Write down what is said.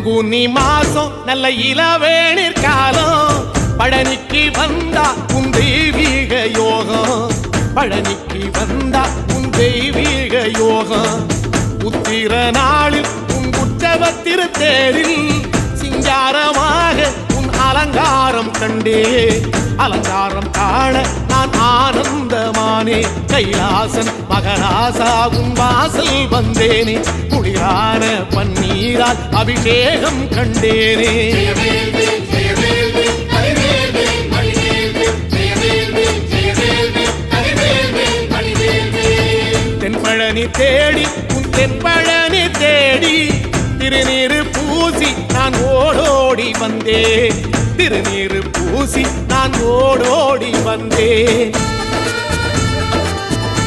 பங்குனி மாசம் நல்ல இளவேணிற் காலம் பழனிக்கு வந்தா உன் தெய்வீக யோகம் பழனிக்கு வந்தா உன் தெய்வீக யோகம் உத்திர நாளில் உன் உற்சவ திருத்தேரில் சிங்காரமாக உன் அலங்காரம் கண்டே அலங்காரம் காண நான் ஆனந்தமானே கைலாசன் மகராசா உன் வாசல் வந்தேனே குளிரான பன்னீரால் அபிஷேகம் கண்டேனே தென்பழனி தேடி உன் தென்பழனி தேடி திருநீரு பூசி நான் ஓடோடி வந்தேன் திருநீரு பூசி நான் ஓடோடி வந்தேன்